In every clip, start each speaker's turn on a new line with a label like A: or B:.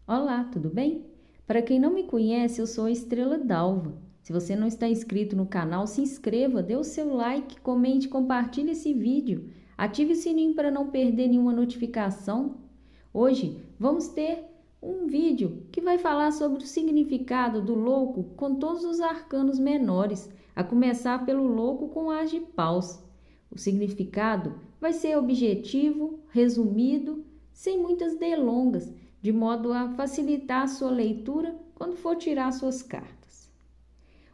A: Olá, tudo bem? Para quem não me conhece, eu sou a Estrela Dalva. Se você não está inscrito no canal, se inscreva, dê o seu like, comente, compartilhe esse vídeo. Ative o sininho para não perder nenhuma notificação. Hoje vamos ter um vídeo que vai falar sobre o significado do louco com todos os arcanos menores, a começar pelo louco com as de paus. O significado vai ser objetivo, resumido, sem muitas delongas, de modo a facilitar a sua leitura quando for tirar suas cartas.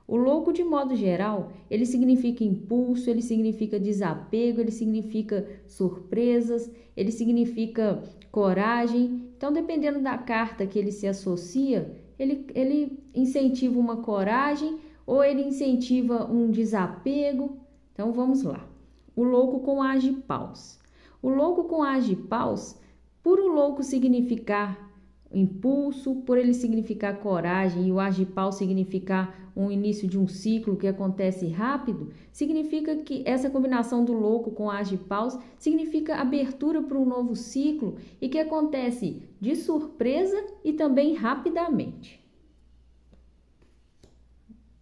A: O louco, de modo geral, ele significa impulso, ele significa desapego, ele significa surpresas, ele significa coragem. Então, dependendo da carta que ele se associa, ele incentiva uma coragem ou ele incentiva um desapego. Então, vamos lá. O louco com as de paus. O louco com as de paus, por o louco significar impulso, por ele significar coragem e o as de paus significar um início de um ciclo que acontece rápido, significa que essa combinação do louco com as de paus significa abertura para um novo ciclo e que acontece de surpresa e também rapidamente.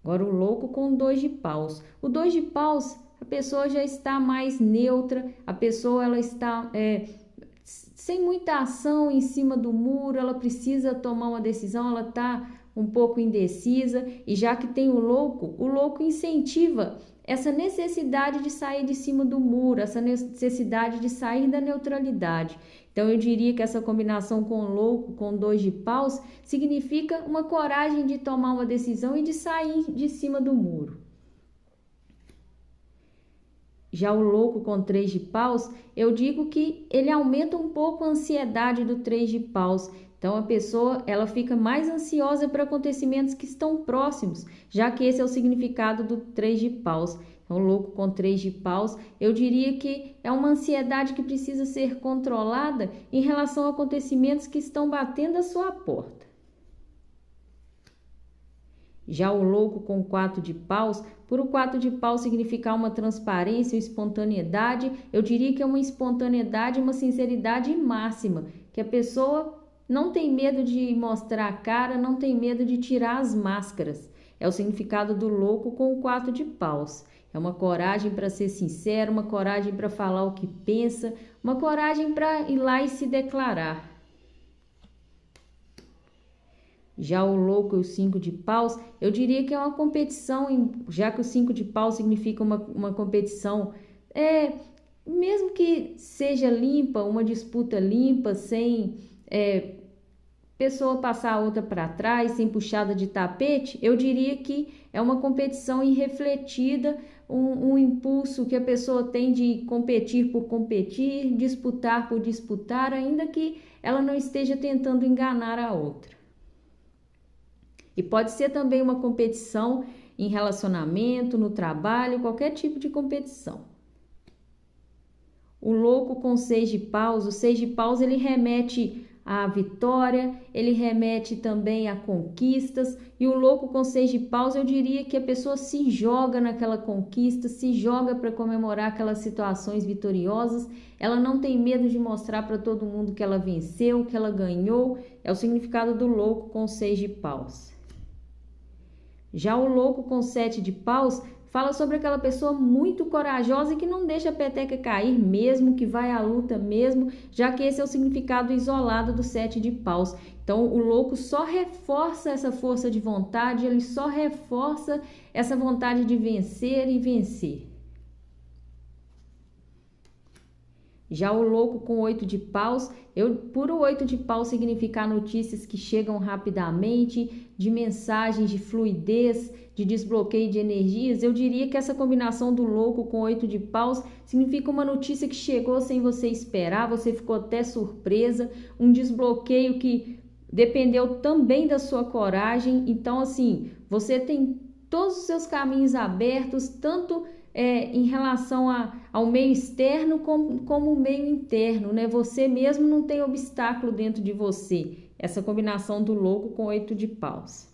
A: Agora o louco com dois de paus. O dois de paus, a pessoa já está mais neutra, a pessoa ela está sem muita ação em cima do muro, ela precisa tomar uma decisão, ela está um pouco indecisa, e já que tem o louco incentiva essa necessidade de sair de cima do muro, essa necessidade de sair da neutralidade. Então eu diria que essa combinação com o louco, com dois de paus, significa uma coragem de tomar uma decisão e de sair de cima do muro. Já o louco com três de paus, eu digo que ele aumenta um pouco a ansiedade do três de paus. Então a pessoa ela fica mais ansiosa para acontecimentos que estão próximos, já que esse é o significado do três de paus. Então, o louco com três de paus, eu diria que é uma ansiedade que precisa ser controlada em relação a acontecimentos que estão batendo a sua porta. Já o louco com 4 de paus, por o 4 de paus significar uma transparência, uma espontaneidade, eu diria que é uma espontaneidade, uma sinceridade máxima, que a pessoa não tem medo de mostrar a cara, não tem medo de tirar as máscaras. É o significado do louco com o 4 de paus. É uma coragem para ser sincero, uma coragem para falar o que pensa, uma coragem para ir lá e se declarar. Já o louco e o 5 de paus, eu diria que é uma competição, já que o 5 de paus significa uma competição, mesmo que seja limpa, uma disputa limpa, sem pessoa passar a outra para trás, sem puxada de tapete, eu diria que é uma competição irrefletida, um impulso que a pessoa tem de competir por competir, disputar por disputar, ainda que ela não esteja tentando enganar a outra. E pode ser também uma competição em relacionamento, no trabalho, qualquer tipo de competição. O louco com 6 de paus, o 6 de paus ele remete à vitória, ele remete também a conquistas, e o louco com 6 de paus eu diria que a pessoa se joga naquela conquista, se joga para comemorar aquelas situações vitoriosas, ela não tem medo de mostrar para todo mundo que ela venceu, que ela ganhou, é o significado do louco com 6 de paus. Já o louco com 7 de paus fala sobre aquela pessoa muito corajosa e que não deixa a peteca cair mesmo, que vai à luta mesmo, já que esse é o significado isolado do 7 de paus. Então o louco só reforça essa força de vontade, ele só reforça essa vontade de vencer e vencer. Já o louco com 8 de paus, por o 8 de paus significar notícias que chegam rapidamente, de mensagens de fluidez, de desbloqueio de energias, eu diria que essa combinação do louco com 8 de paus significa uma notícia que chegou sem você esperar, você ficou até surpresa, um desbloqueio que dependeu também da sua coragem. Então, assim, você tem todos os seus caminhos abertos, tanto em relação ao meio externo como o meio interno, né? Você mesmo não tem obstáculo dentro de você. Essa combinação do louco com 8 de paus.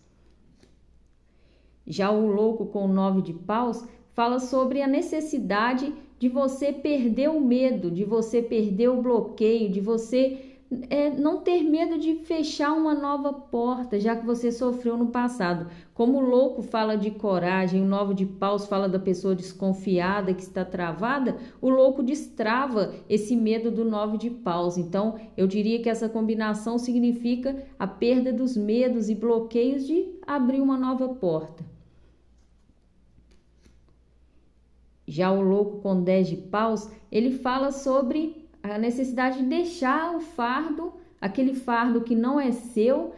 A: Já o louco com 9 de paus fala sobre a necessidade de você perder o medo, de você perder o bloqueio, de você não ter medo de fechar uma nova porta, já que você sofreu no passado. Como o louco fala de coragem, o 9 de paus fala da pessoa desconfiada que está travada, o louco destrava esse medo do 9 de paus. Então, eu diria que essa combinação significa a perda dos medos e bloqueios de abrir uma nova porta. Já o louco com 10 de paus, ele fala sobre a necessidade de deixar o fardo, aquele fardo que não é seu,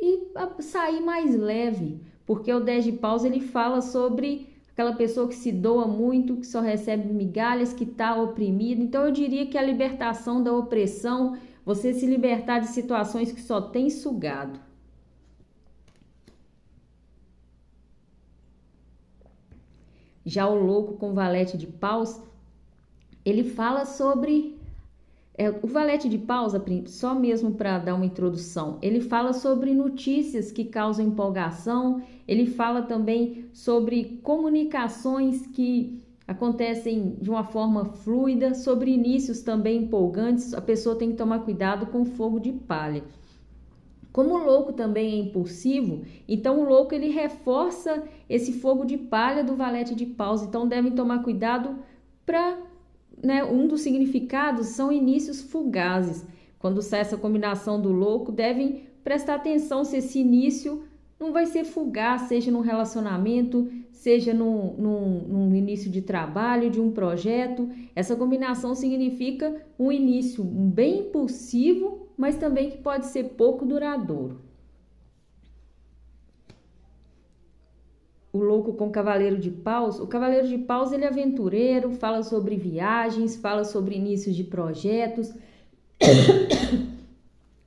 A: e sair mais leve, porque o 10 de paus ele fala sobre aquela pessoa que se doa muito, que só recebe migalhas, que está oprimida. Então eu diria que a libertação da opressão, você se libertar de situações que só tem sugado. Já o louco com valete de paus, ele fala sobre o valete de paus, só mesmo para dar uma introdução, ele fala sobre notícias que causam empolgação, ele fala também sobre comunicações que acontecem de uma forma fluida, sobre inícios também empolgantes. A pessoa tem que tomar cuidado com o fogo de palha. Como o louco também é impulsivo, então o louco ele reforça esse fogo de palha do valete de paus, então devem tomar cuidado para um dos significados são inícios fugazes. Quando sai essa combinação do louco, devem prestar atenção se esse início não vai ser fugaz, seja num relacionamento, seja num início de trabalho, de um projeto. Essa combinação significa um início bem impulsivo, mas também que pode ser pouco duradouro. O louco com cavaleiro de paus, o cavaleiro de paus ele é aventureiro, fala sobre viagens, fala sobre inícios de projetos.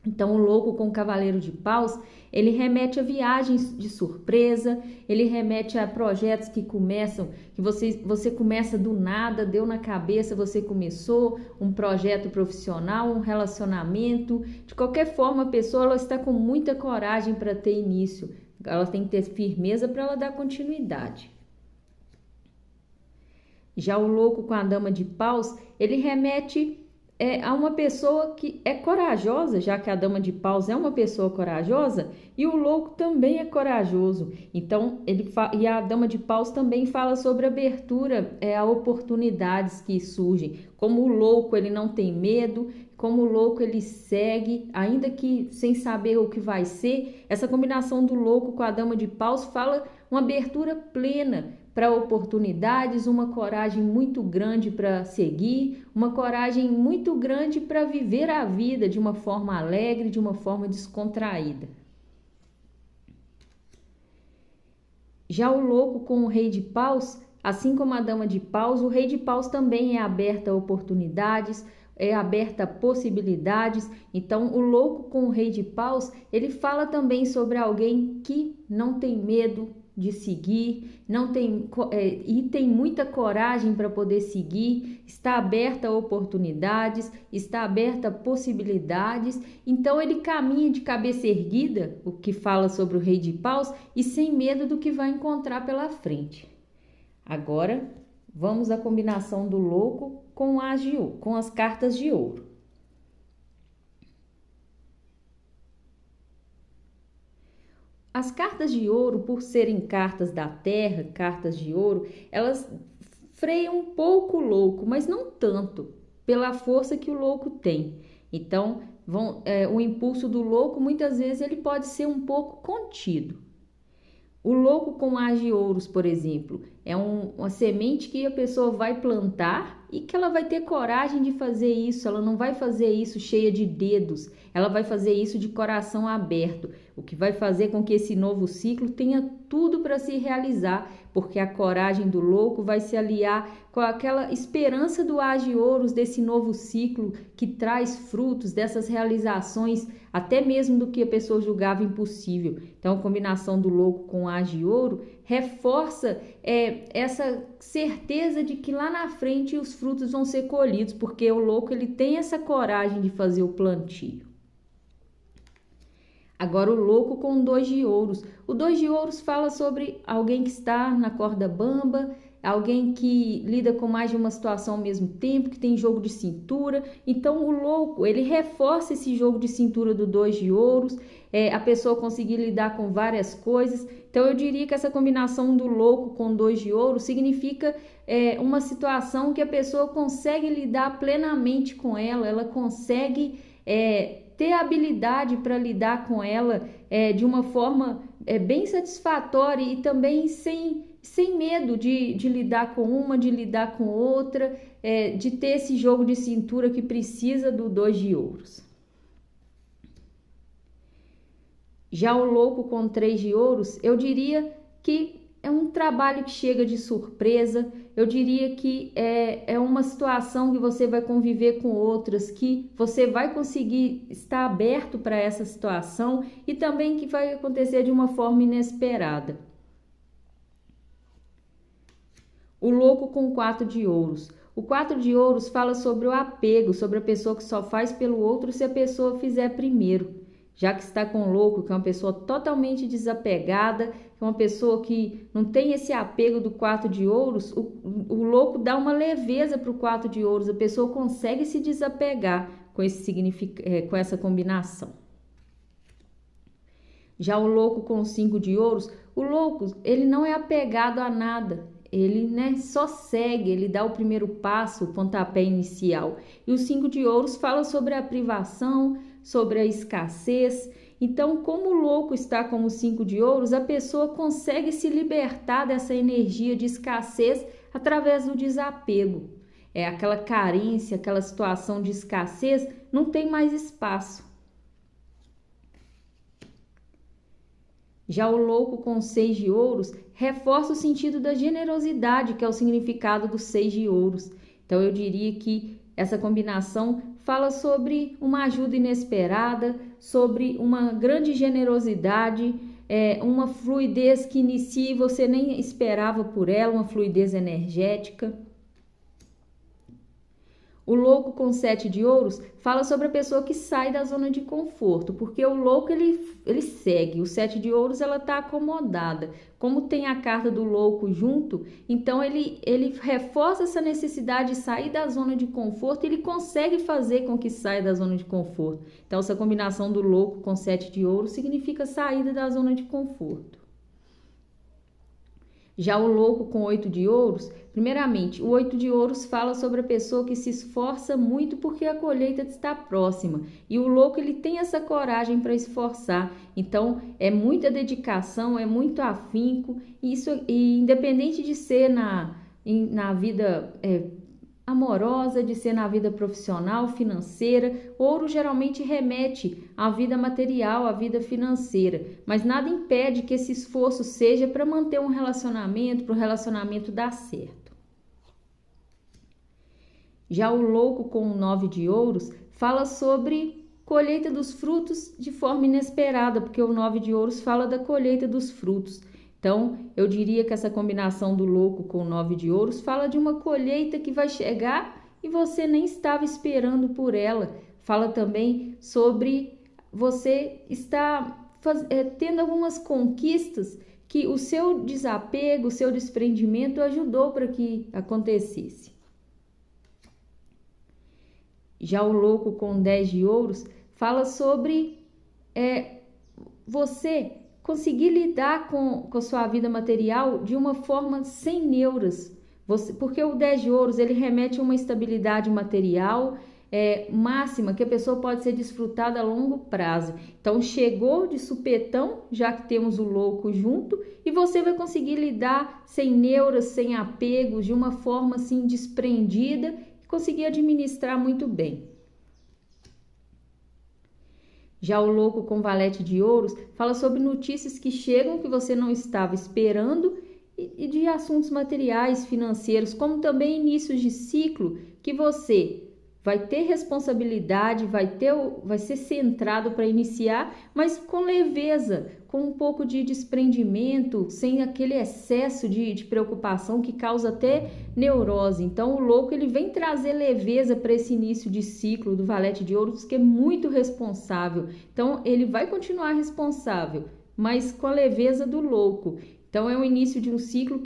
A: Então o louco com cavaleiro de paus, ele remete a viagens de surpresa, ele remete a projetos que começam, que você começa do nada, deu na cabeça, você começou um projeto profissional, um relacionamento. De qualquer forma, a pessoa ela está com muita coragem para ter início. Ela tem que ter firmeza para ela dar continuidade. Já o louco com a dama de paus, ele remete a uma pessoa que é corajosa, já que a dama de paus é uma pessoa corajosa, e o louco também é corajoso. Então, e a dama de paus também fala sobre abertura a oportunidades que surgem. Como o louco ele não tem medo, como o louco ele segue, ainda que sem saber o que vai ser. Essa combinação do louco com a dama de paus fala uma abertura plena para oportunidades, uma coragem muito grande para seguir, uma coragem muito grande para viver a vida de uma forma alegre, de uma forma descontraída. Já o louco com o rei de paus, assim como a dama de paus, o rei de paus também é aberto a oportunidades, é aberta a possibilidades. Então o louco com o rei de paus, ele fala também sobre alguém que não tem medo de seguir, e tem muita coragem para poder seguir, está aberta a oportunidades, está aberta a possibilidades. Então ele caminha de cabeça erguida, o que fala sobre o rei de paus, e sem medo do que vai encontrar pela frente. Agora vamos à combinação do louco com as cartas de ouro. As cartas de ouro, por serem cartas da terra, cartas de ouro, elas freiam um pouco o louco, mas não tanto, pela força que o louco tem. Então, o impulso do louco, muitas vezes, ele pode ser um pouco contido. O louco com as de ouros, por exemplo, é uma semente que a pessoa vai plantar e que ela vai ter coragem de fazer isso. Ela não vai fazer isso cheia de dedos, ela vai fazer isso de coração aberto, o que vai fazer com que esse novo ciclo tenha tudo para se realizar, porque a coragem do louco vai se aliar com aquela esperança do as de ouros, desse novo ciclo que traz frutos, dessas realizações, até mesmo do que a pessoa julgava impossível. Então, a combinação do louco com as de ouro reforça essa certeza de que lá na frente os frutos vão ser colhidos, porque o louco ele tem essa coragem de fazer o plantio. Agora o louco com 2 de ouros. O 2 de ouros fala sobre alguém que está na corda bamba, alguém que lida com mais de uma situação ao mesmo tempo, que tem jogo de cintura. Então o louco, ele reforça esse jogo de cintura do 2 de ouros, a pessoa conseguir lidar com várias coisas. Então eu diria que essa combinação do louco com 2 de ouros significa uma situação que a pessoa consegue lidar plenamente com ela consegue ter habilidade para lidar com ela de uma forma bem satisfatória e também sem medo de lidar com uma, de lidar com outra, de ter esse jogo de cintura que precisa do 2 de ouros. Já o louco com 3 de ouros, eu diria que é um trabalho que chega de surpresa, eu diria que é uma situação que você vai conviver com outras, que você vai conseguir estar aberto para essa situação e também que vai acontecer de uma forma inesperada. O louco com 4 de ouros. O 4 de ouros fala sobre o apego, sobre a pessoa que só faz pelo outro se a pessoa fizer primeiro. Já que está com o louco, que é uma pessoa totalmente desapegada, que é uma pessoa que não tem esse apego do 4 de ouros, o louco dá uma leveza para o 4 de ouros, a pessoa consegue se desapegar com com essa combinação. Já o louco com 5 de ouros, o louco, ele não é apegado a nada, ele só segue, ele dá o primeiro passo, o pontapé inicial. E o 5 de ouros fala sobre a privação, sobre a escassez. Então, como o louco está como 5 de ouros, a pessoa consegue se libertar dessa energia de escassez através do desapego. Aquela carência, aquela situação de escassez não tem mais espaço. Já o louco com 6 de ouros reforça o sentido da generosidade, que é o significado do 6 de ouros. Então, eu diria que essa combinação fala sobre uma ajuda inesperada, sobre uma grande generosidade, uma fluidez que inicia e você nem esperava por ela, uma fluidez energética. O louco com 7 de ouros fala sobre a pessoa que sai da zona de conforto, porque o louco ele segue, o 7 de ouros ela está acomodada. Como tem a carta do louco junto, então ele reforça essa necessidade de sair da zona de conforto, ele consegue fazer com que saia da zona de conforto. Então essa combinação do louco com 7 de ouros significa saída da zona de conforto. Já o louco com 8 de ouros, primeiramente, o 8 de ouros fala sobre a pessoa que se esforça muito porque a colheita está próxima. E o louco, ele tem essa coragem para esforçar. Então, é muita dedicação, é muito afinco. E independente de ser na vida amorosa, de ser na vida profissional, financeira, ouro geralmente remete à vida material, à vida financeira, mas nada impede que esse esforço seja para manter um relacionamento, para o relacionamento dar certo. Já o louco com 9 de ouros fala sobre colheita dos frutos de forma inesperada, porque o 9 de ouros fala da colheita dos frutos. Então, eu diria que essa combinação do louco com 9 de ouros fala de uma colheita que vai chegar e você nem estava esperando por ela. Fala também sobre você estar tendo algumas conquistas que o seu desapego, o seu desprendimento ajudou para que acontecesse. Já o louco com 10 de ouros fala sobre você conseguir lidar com a sua vida material de uma forma sem neuras, porque o 10 de ouros ele remete a uma estabilidade material máxima, que a pessoa pode ser desfrutada a longo prazo. Então chegou de supetão, já que temos o louco junto, e você vai conseguir lidar sem neuras, sem apegos, de uma forma assim desprendida e conseguir administrar muito bem. Já o louco com valete de ouros fala sobre notícias que chegam que você não estava esperando e de assuntos materiais, financeiros, como também inícios de ciclo que você vai ter responsabilidade, vai ser centrado para iniciar, mas com leveza, com um pouco de desprendimento, sem aquele excesso de preocupação que causa até neurose. Então, o louco ele vem trazer leveza para esse início de ciclo do valete de ouros, que é muito responsável. Então, ele vai continuar responsável, mas com a leveza do louco. Então, é o início de um ciclo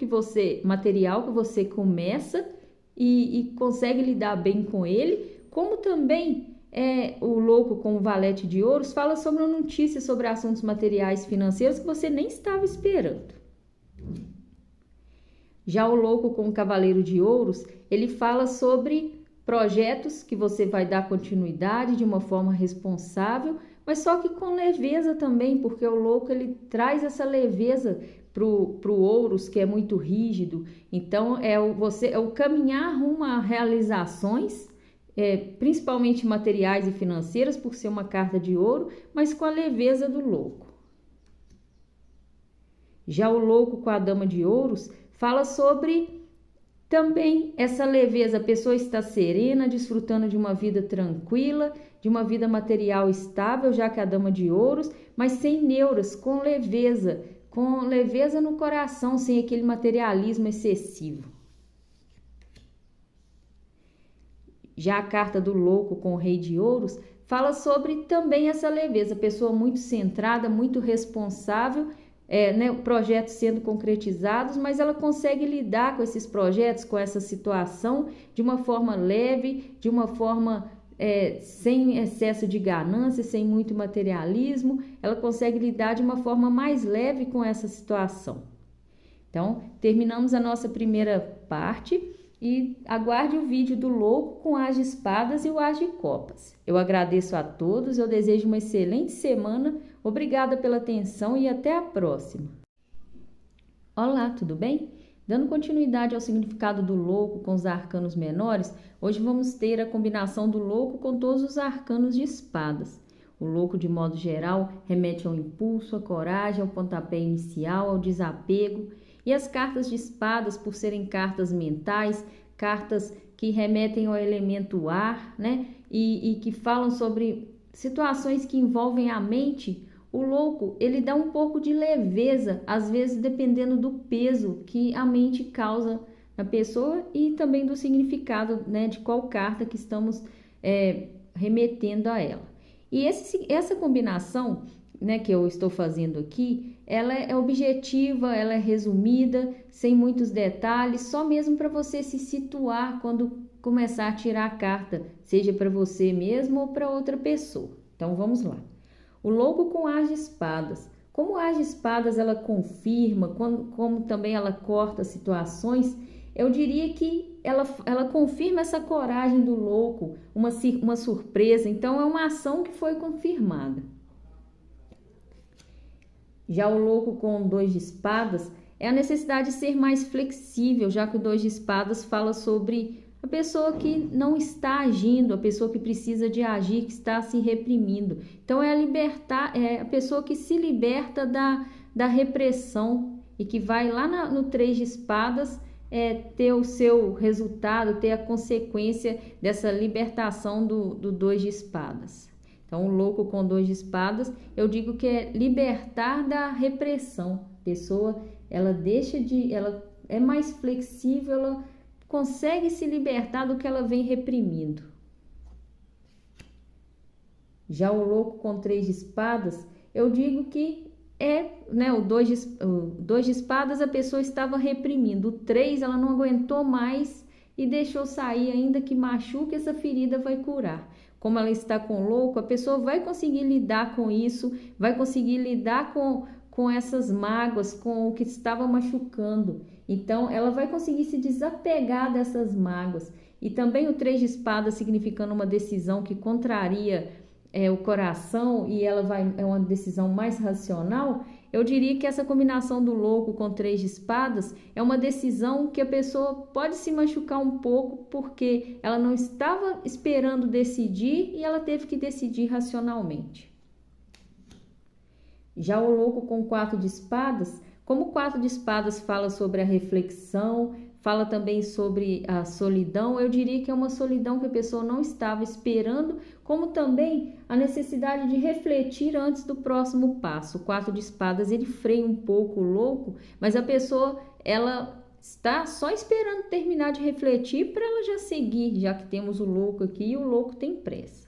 A: material que você começa e consegue lidar bem com ele, como também o louco com o valete de ouros fala sobre uma notícia sobre assuntos materiais financeiros que você nem estava esperando. Já o louco com o cavaleiro de ouros, ele fala sobre projetos que você vai dar continuidade de uma forma responsável, mas só que com leveza também, porque o louco ele traz essa leveza pro ouros, que é muito rígido. Então é o caminhar rumo a realizações, principalmente materiais e financeiras, por ser uma carta de ouro, mas com a leveza do louco. Já o louco com a dama de ouros fala sobre também essa leveza, a pessoa está serena, desfrutando de uma vida tranquila, de uma vida material estável, já que a dama de ouros, mas sem neuras, com leveza no coração, sem aquele materialismo excessivo. Já a carta do louco com o rei de ouros fala sobre também essa leveza, pessoa muito centrada, muito responsável, projetos sendo concretizados, mas ela consegue lidar com esses projetos, com essa situação de uma forma leve, de uma forma sem excesso de ganância, sem muito materialismo, ela consegue lidar de uma forma mais leve com essa situação. Então, terminamos a nossa primeira parte e aguarde o vídeo do louco com as de espadas e o as de copas. Eu agradeço a todos, eu desejo uma excelente semana, obrigada pela atenção e até a próxima. Olá, tudo bem? Dando continuidade ao significado do louco com os arcanos menores, hoje vamos ter a combinação do louco com todos os arcanos de espadas. O louco, de modo geral, remete ao impulso, à coragem, ao pontapé inicial, ao desapego. E as cartas de espadas, por serem cartas mentais, cartas que remetem ao elemento ar, e que falam sobre situações que envolvem a mente, o louco, ele dá um pouco de leveza, às vezes dependendo do peso que a mente causa na pessoa e também do significado, de qual carta que estamos remetendo a ela. E essa combinação, que eu estou fazendo aqui, ela é objetiva, ela é resumida, sem muitos detalhes, só mesmo para você se situar quando começar a tirar a carta, seja para você mesmo ou para outra pessoa. Então vamos lá. O louco com as de espadas. Como a as de espadas ela confirma, como também ela corta situações, eu diria que ela confirma essa coragem do louco, uma surpresa. Então é uma ação que foi confirmada. Já o louco com o 2 de espadas é a necessidade de ser mais flexível, já que o 2 de espadas fala sobre a pessoa que não está agindo, a pessoa que precisa de agir, que está se reprimindo. Então é a pessoa que se liberta da repressão e que vai lá no 3 de espadas ter o seu resultado, ter a consequência dessa libertação do 2 de espadas. Então, o louco com 2 de espadas, eu digo que é libertar da repressão. A pessoa, ela é mais flexível, ela consegue se libertar do que ela vem reprimindo. Já o louco com 3 de espadas, eu digo que o 2 de espadas a pessoa estava reprimindo. O 3 ela não aguentou mais e deixou sair, ainda que machuque, essa ferida vai curar. Como ela está com o louco, a pessoa vai conseguir lidar com isso, vai conseguir lidar com essas mágoas, com o que estava machucando. Então, ela vai conseguir se desapegar dessas mágoas. E também o 3 de espadas significando uma decisão que contraria o coração e é uma decisão mais racional. Eu diria que essa combinação do louco com 3 de espadas é uma decisão que a pessoa pode se machucar um pouco porque ela não estava esperando decidir e ela teve que decidir racionalmente. Já o louco com 4 de espadas, como o 4 de espadas fala sobre a reflexão, fala também sobre a solidão, eu diria que é uma solidão que a pessoa não estava esperando, como também a necessidade de refletir antes do próximo passo. O 4 de espadas, ele freia um pouco o louco, mas a pessoa, ela está só esperando terminar de refletir para ela já seguir, já que temos o louco aqui e o louco tem pressa.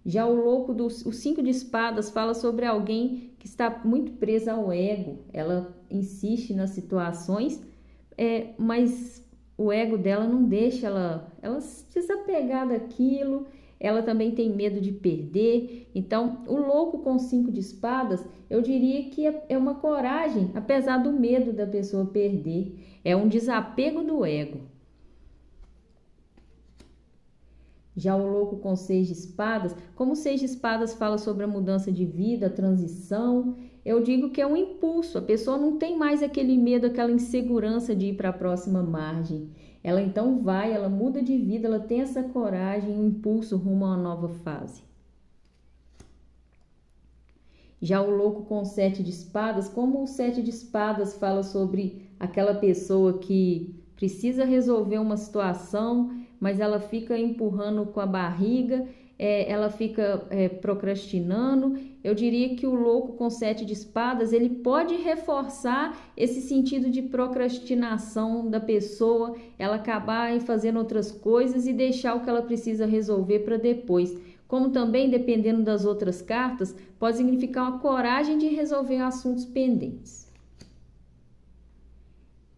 A: Já o louco o 5 de espadas fala sobre alguém que está muito presa ao ego. Ela insiste nas situações, mas o ego dela não deixa ela se desapegar daquilo. Ela também tem medo de perder. Então, o louco com 5 de espadas, eu diria que é uma coragem, apesar do medo da pessoa perder. É um desapego do ego. Já o louco com 6 de espadas, como o 6 de espadas fala sobre a mudança de vida, a transição, eu digo que é um impulso. A pessoa não tem mais aquele medo, aquela insegurança de ir para a próxima margem. Ela então vai, ela muda de vida, ela tem essa coragem, um impulso rumo a uma nova fase. Já o louco com 7 de espadas, como o 7 de espadas fala sobre aquela pessoa que precisa resolver uma situação, mas ela fica empurrando com a barriga, ela fica procrastinando. Eu diria que o louco com 7 de espadas, ele pode reforçar esse sentido de procrastinação da pessoa, ela acabar fazendo outras coisas e deixar o que ela precisa resolver para depois. Como também, dependendo das outras cartas, pode significar uma coragem de resolver assuntos pendentes.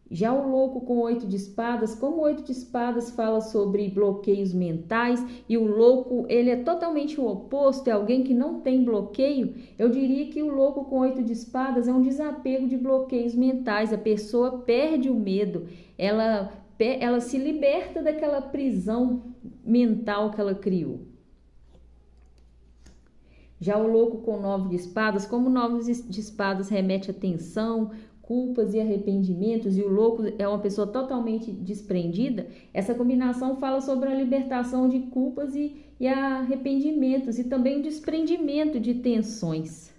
A: Já o louco com 8 de espadas, como o 8 de espadas fala sobre bloqueios mentais e o louco, ele é totalmente o oposto, é alguém que não tem bloqueio, eu diria que o louco com 8 de espadas é um desapego de bloqueios mentais. A pessoa perde o medo, ela se liberta daquela prisão mental que ela criou. Já o louco com 9 de espadas, como o 9 de espadas remete a tensão, culpas e arrependimentos, e o louco é uma pessoa totalmente desprendida, essa combinação fala sobre a libertação de culpas e arrependimentos, e também o desprendimento de tensões.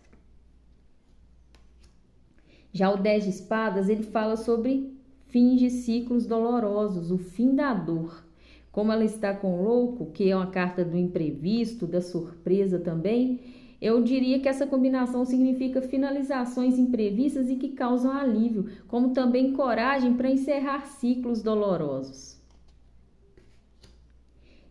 A: Já o 10 de espadas, ele fala sobre fins de ciclos dolorosos, o fim da dor. Como ela está com o louco, que é uma carta do imprevisto, da surpresa também, eu diria que essa combinação significa finalizações imprevistas e que causam alívio, como também coragem para encerrar ciclos dolorosos.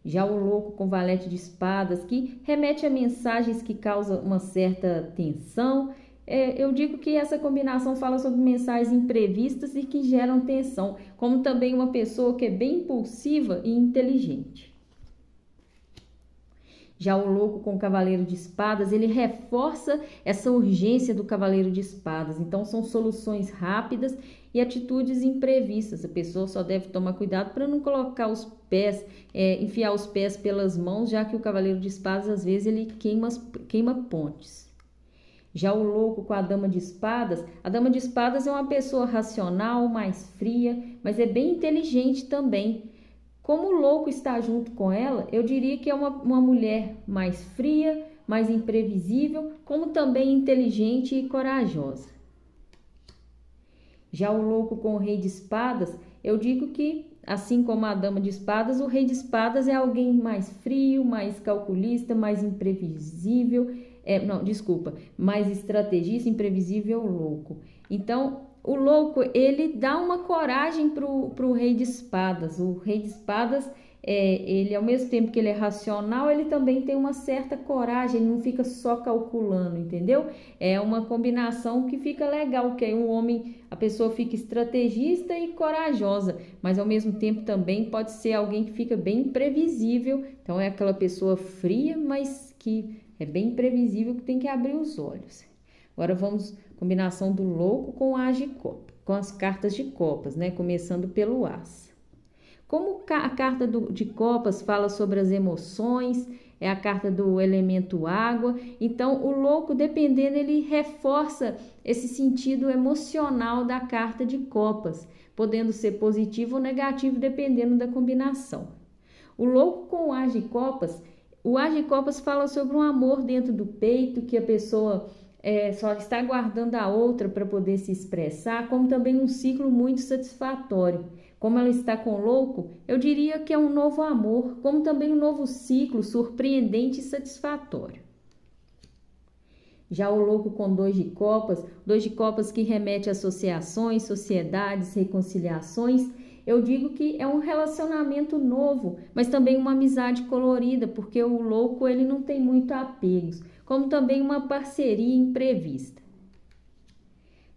A: Já o louco com valete de espadas, que remete a mensagens que causam uma certa tensão, eu digo que essa combinação fala sobre mensagens imprevistas e que geram tensão, como também uma pessoa que é bem impulsiva e inteligente. Já o louco com o cavaleiro de espadas, ele reforça essa urgência do cavaleiro de espadas. Então, são soluções rápidas e atitudes imprevistas. A pessoa só deve tomar cuidado para não colocar os pés, enfiar os pés pelas mãos, já que o cavaleiro de espadas, às vezes, ele queima pontes. Já o louco com a dama de espadas é uma pessoa racional, mais fria, mas é bem inteligente também. Como o louco está junto com ela, eu diria que é uma mulher mais fria, mais imprevisível, como também inteligente e corajosa. Já o louco com o rei de espadas, eu digo que, assim como a dama de espadas, o rei de espadas é alguém mais frio, mais calculista, mais imprevisível, mais estrategista, imprevisível, louco. Então, o louco, ele dá uma coragem para o rei de espadas. O rei de espadas, ele ao mesmo tempo que ele é racional, ele também tem uma certa coragem, ele não fica só calculando, entendeu? É uma combinação que fica legal, que aí a pessoa fica estrategista e corajosa, mas ao mesmo tempo também pode ser alguém que fica bem imprevisível. Então é aquela pessoa fria, mas que é bem imprevisível, que tem que abrir os olhos. Agora vamos combinação do louco com o as de copas, com as cartas de copas, né? Começando pelo as. Como a carta de copas fala sobre as emoções, é a carta do elemento água, então o louco, dependendo, ele reforça esse sentido emocional da carta de copas, podendo ser positivo ou negativo, dependendo da combinação. O louco com o as de copas fala sobre um amor dentro do peito, que a pessoa só está aguardando a outra para poder se expressar, como também um ciclo muito satisfatório. Como ela está com o louco, eu diria que é um novo amor, como também um novo ciclo surpreendente e satisfatório. Já o louco com 2 de copas que remete a associações, sociedades, reconciliações, eu digo que é um relacionamento novo, mas também uma amizade colorida, porque o louco ele não tem muito apegos, como também uma parceria imprevista.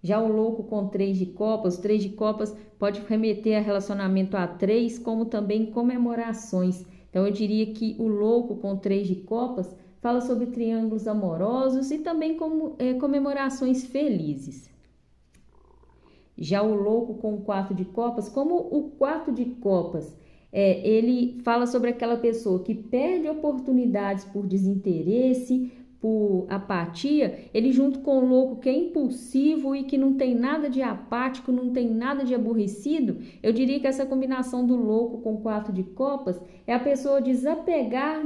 A: Já o louco com 3 de copas, o 3 de copas pode remeter a relacionamento a 3, como também comemorações. Então eu diria que o louco com 3 de copas fala sobre triângulos amorosos e também comemorações felizes. Já o louco com 4 de copas, como o 4 de copas, ele fala sobre aquela pessoa que perde oportunidades por desinteresse, por apatia, ele junto com o louco que é impulsivo e que não tem nada de apático, não tem nada de aborrecido, eu diria que essa combinação do louco com 4 de copas é a pessoa desapegar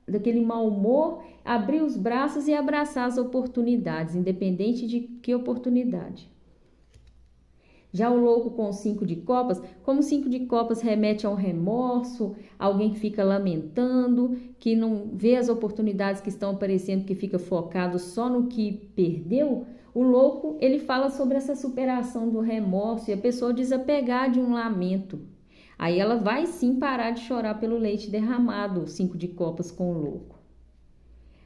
A: daquele mau humor, abrir os braços e abraçar as oportunidades, independente de que oportunidade. Já o louco com 5 de copas, como 5 de copas remete a um remorso, alguém que fica lamentando, que não vê as oportunidades que estão aparecendo, que fica focado só no que perdeu, o louco ele fala sobre essa superação do remorso e a pessoa desapegar de um lamento. Aí ela vai sim parar de chorar pelo leite derramado, 5 de copas com o louco.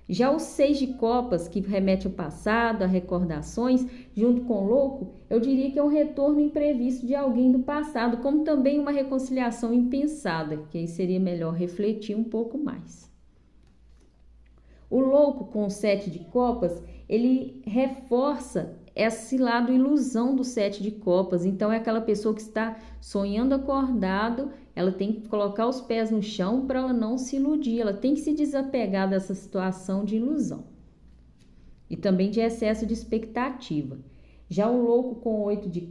A: Já o 6 de copas, que remete ao passado, a recordações, junto com o louco, eu diria que é um retorno imprevisto de alguém do passado, como também uma reconciliação impensada, que aí seria melhor refletir um pouco mais. O louco com o 7 de copas, ele reforça esse lado ilusão do 7 de copas. Então é aquela pessoa que está sonhando acordado, ela tem que colocar os pés no chão para ela não se iludir, ela tem que se desapegar dessa situação de ilusão e também de excesso de expectativa. Já o louco com 8 de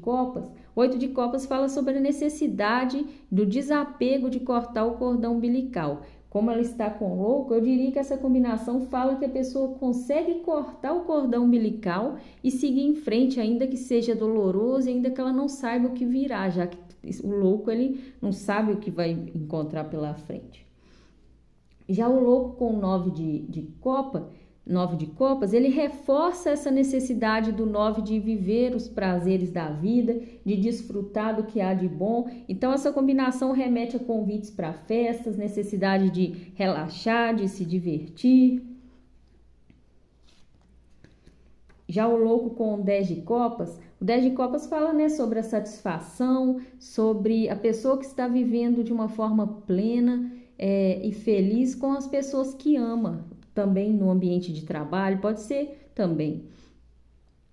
A: copas fala sobre a necessidade do desapego de cortar o cordão umbilical. Como ela está com o louco, eu diria que essa combinação fala que a pessoa consegue cortar o cordão umbilical e seguir em frente, ainda que seja doloroso e ainda que ela não saiba o que virá, já que o louco ele não sabe o que vai encontrar pela frente. Já o louco com 9 de copas, ele reforça essa necessidade do 9 de viver os prazeres da vida, de desfrutar do que há de bom. Então essa combinação remete a convites para festas, necessidade de relaxar, de se divertir. Já o louco com 10 de copas, o 10 de copas fala, sobre a satisfação, sobre a pessoa que está vivendo de uma forma plena e feliz com as pessoas que ama. Também no ambiente de trabalho, pode ser também.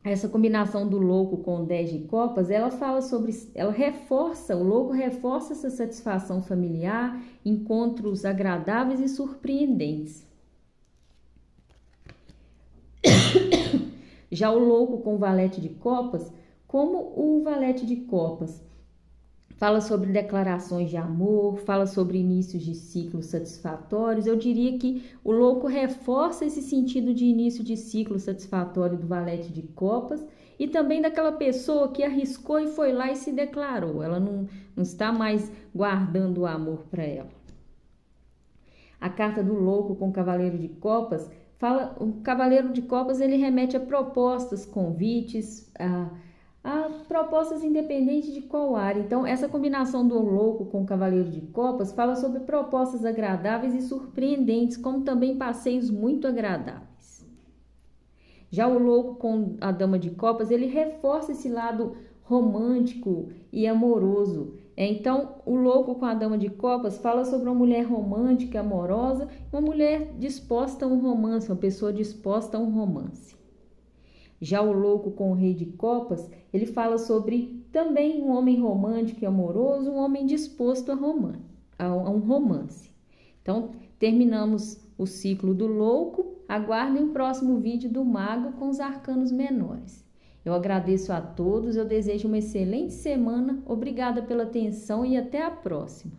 A: Essa combinação do louco com 10 de copas, o louco reforça essa satisfação familiar, encontros agradáveis e surpreendentes. Já o louco com valete de copas, como o valete de copas, fala sobre declarações de amor, fala sobre inícios de ciclos satisfatórios. Eu diria que o louco reforça esse sentido de início de ciclo satisfatório do valete de copas e também daquela pessoa que arriscou e foi lá e se declarou. Ela não está mais guardando o amor para ela. A carta do louco com o cavaleiro de copas, o cavaleiro de copas ele remete a propostas, convites, a propostas independentes de qual área. Então, essa combinação do louco com o cavaleiro de copas fala sobre propostas agradáveis e surpreendentes, como também passeios muito agradáveis. Já o louco com a dama de copas, ele reforça esse lado romântico e amoroso. Então, o louco com a dama de copas fala sobre uma mulher romântica, amorosa, uma mulher disposta a um romance, uma pessoa disposta a um romance. Já o louco com o rei de copas, ele fala sobre também um homem romântico e amoroso, um homem disposto a um romance. Então, terminamos o ciclo do louco. Aguardem o próximo vídeo do mago com os arcanos menores. Eu agradeço a todos, eu desejo uma excelente semana, obrigada pela atenção e até a próxima.